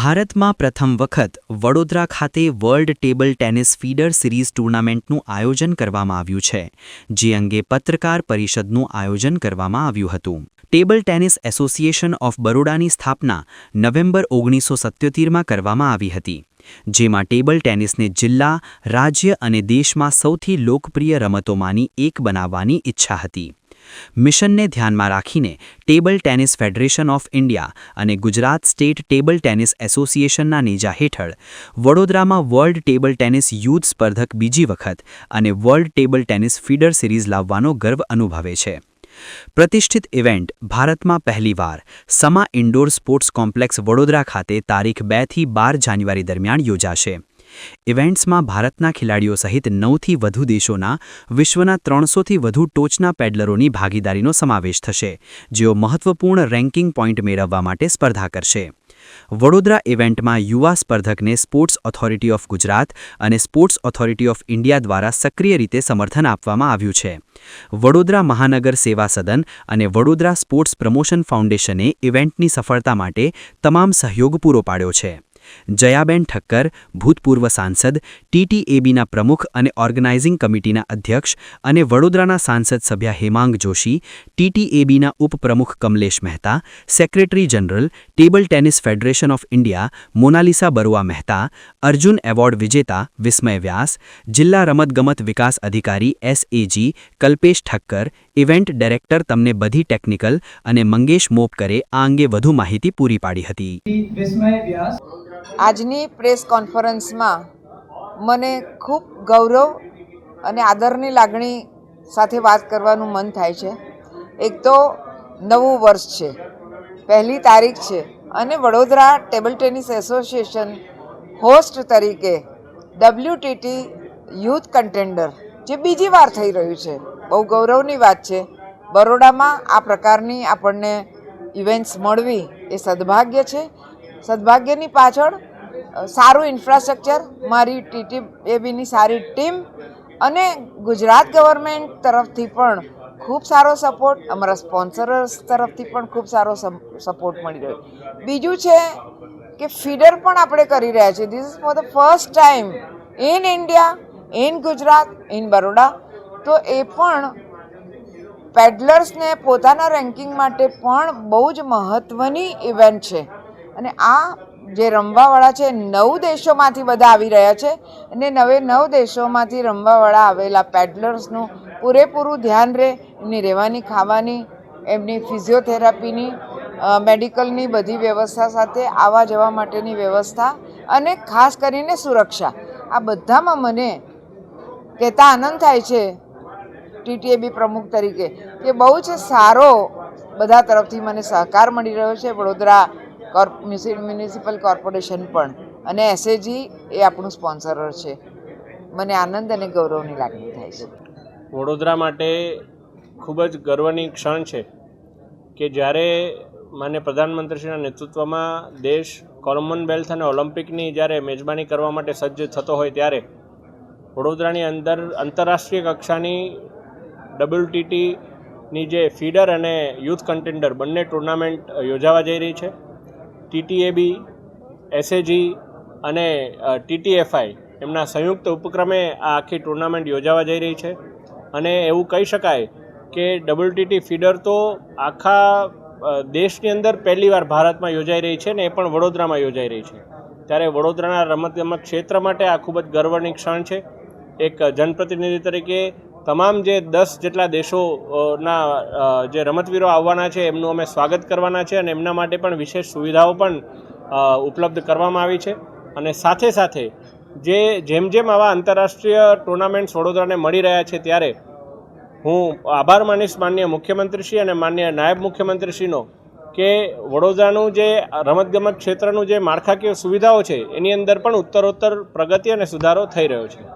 ભારતમાં પ્રથમ વખત વડોદરા ખાતે world table tennis feeder series ટૂર્નામેન્ટનું આયોજન કરવામાં આવ્યું છે, જે અંગે પત્રકાર પરિષદનું આયોજન કરવામાં આવ્યું હતું. ટેબલ ટેનિસ એસોસિએશન ઓફ બરોડાની સ્થાપના નવેમ્બર 1977માં કરવામાં આવી હતી, જેમાં ટેબલ ટેનિસને જિલ્લા, રાજ્ય અને દેશમાં સૌથી લોકપ્રિય રમતોમાંની એક બનાવવાની ઈચ્છા હતી. મિશનને ધ્યાનમાં રાખીને table tennis federation of India અને ગુજરાત સ્ટેટ ટેબલ ટેનિસ એસોસિએશનના નેજા હેઠળ વડોદરામાં વર્લ્ડ ટેબલ ટેનિસ યુથ સ્પર્ધક બીજી વખત અને world table tennis feeder series લાવવાનો ગર્વ અનુભવે છે. પ્રતિષ્ઠિત ઇવેન્ટ ભારતમાં પહેલીવાર સમા ઇન્ડોર સ્પોર્ટ્સ કોમ્પ્લેક્સ વડોદરા ખાતે તારીખ 2 થી 12 જાન્યુઆરી દરમિયાન યોજાશે. ઇવેન્ટ્સમાં ભારતના ખેલાડીઓ સહિત 9થી વધુ દેશોના વિશ્વના 300થી વધુ ટોચના પેડલરોની ભાગીદારીનો સમાવેશ થશે, જેઓ મહત્વપૂર્ણ રેન્કિંગ પોઈન્ટ મેળવવા માટે સ્પર્ધા કરશે. વડોદરા ઇવેન્ટમાં યુવા સ્પર્ધકને સ્પોર્ટ્સ ઓથોરિટી ઓફ ગુજરાત અને સ્પોર્ટ્સ ઓથોરિટી ઓફ ઇન્ડિયા દ્વારા સક્રિય રીતે સમર્થન આપવામાં આવ્યું છે. વડોદરા મહાનગર સેવા સદન અને વડોદરા સ્પોર્ટ્સ પ્રમોશન ફાઉન્ડેશને ઇવેન્ટની સફળતા માટે તમામ સહયોગ પૂરો પાડ્યો છે. જયાબેન ઠક્કર, ભૂતપૂર્વ સાંસદ, ટીટીએબીના પ્રમુખ અને ઓર્ગેનાઇઝિંગ કમિટીના અધ્યક્ષ અને વડોદરાના સાંસદ સભ્ય હેમાંગ જોશી, ટીટીએબીના ઉપપ્રમુખ Kamlesh Mehta, secretary general, table tennis federation of India Monalisa Barua Mehta, Arjun award વિજેતા વિસ્મય વ્યાસ, જિલ્લા રમતગમત વિકાસ અધિકારી SAG Kalpesh Thakkar, event director તમને બધી ટેકનિકલ અને મંગેશ મોપકરે આ અંગે વધુ માહિતી પૂરી પાડી હતી. આજની પ્રેસ કોન્ફરન્સમાં મને ખૂબ ગૌરવ અને આદરની લાગણી સાથે વાત કરવાનું મન થાય છે. એક તો નવું વર્ષ છે, પહેલી તારીખ છે અને Vadodara table tennis association host તરીકે WTT યુથ કન્ટેન્ડર જે બીજી વાર થઈ રહ્યું છે, બહુ ગૌરવની વાત છે. બરોડામાં આ પ્રકારની આપણને ઇવેન્ટ્સ મળવી એ સદભાગ્ય છે. સદભાગ્યની પાછળ સારું ઇન્ફ્રાસ્ટ્રક્ચર, મારી ટીટીએબીની સારી ટીમ અને ગુજરાત ગવર્મેન્ટ તરફથી પણ ખૂબ સારો સપોર્ટ, અમારા સ્પોન્સર્સ તરફથી પણ ખૂબ સારો સપોર્ટ મળી રહ્યો. બીજું છે કે ફીડર પણ આપણે કરી રહ્યા છીએ. This is for the first time in India, in Gujarat, in Baroda. તો એ પણ પેડલર્સને પોતાના રેન્કિંગ માટે પણ બહુ જ મહત્ત્વની ઇવેન્ટ છે. અને આ જે રમવાવાળા છે 9 દેશોમાંથી બધા આવી રહ્યા છે અને 9 દેશોમાંથી રમવાવાળા આવેલા પેડલર્સનું પૂરેપૂરું ધ્યાન રહે, એમની રહેવાની, ખાવાની, એમની ફિઝિયોથેરાપીની, મેડિકલની બધી વ્યવસ્થા સાથે આવવા જવા માટેની વ્યવસ્થા અને ખાસ કરીને સુરક્ષા, આ બધામાં મને કહેતા આનંદ થાય છે ટીટીએબી પ્રમુખ તરીકે કે બહુ જ સારો બધા તરફથી મને સહકાર મળી રહ્યો છે. વડોદરા મ્યુનિસિપલ કોર્પોરેશન પણ અને SAG એ આપણું સ્પોન્સર છે. મને આનંદ અને ગૌરવની લાગણી થાય છે. વડોદરા માટે ખૂબ જ ગર્વની ક્ષણ છે કે જ્યારે માન્ય પ્રધાનમંત્રીશ્રીના નેતૃત્વમાં દેશ કોમનવેલ્થ અને ઓલિમ્પિકની જ્યારે મેજબાની કરવા માટે સજ્જ થતો હોય ત્યારે વડોદરાની અંદર આંતરરાષ્ટ્રીય કક્ષાની WTTની જે ફીડર અને યુથ કન્ટેન્ડર બંને ટુર્નામેન્ટ યોજાવા જઈ રહી છે. TTAB, SAG અને TTFI એમના સંયુક્ત ઉપક્રમે આ આખી ટુર્નામેન્ટ યોજાવા જઈ રહી છે. અને એવું કહી શકાય કે WTT ફીડર તો આખા દેશની અંદર પહેલીવાર ભારતમાં યોજાઈ રહી છે ને એ પણ વડોદરામાં યોજાઈ રહી છે. ત્યારે વડોદરાના રમતગમત ક્ષેત્ર માટે આ ખૂબ જ ગર્વની ક્ષણ છે. એક જનપ્રતિનિધિ તરીકે તમામ જે 10 જેટલા દેશોના જે રમતવીરો આવવાના છે એમનું અમે સ્વાગત કરવાના છે અને એમના માટે પણ વિશેષ સુવિધાઓ પણ ઉપલબ્ધ કરવામાં આવી છે. અને સાથે સાથે જેમ આવા આંતરરાષ્ટ્રીય ટુર્નામેન્ટ્સ વડોદરાને મળી રહ્યા છે ત્યારે હું આભાર માનીશ માનનીય મુખ્યમંત્રીશ્રી અને માનનીય નાયબ મુખ્યમંત્રીશ્રીનો કે વડોદરાનું જે રમતગમત ક્ષેત્રનું જે માળખાકીય સુવિધાઓ છે એની અંદર પણ ઉત્તરોત્તર પ્રગતિ અને સુધારો થઈ રહ્યો છે.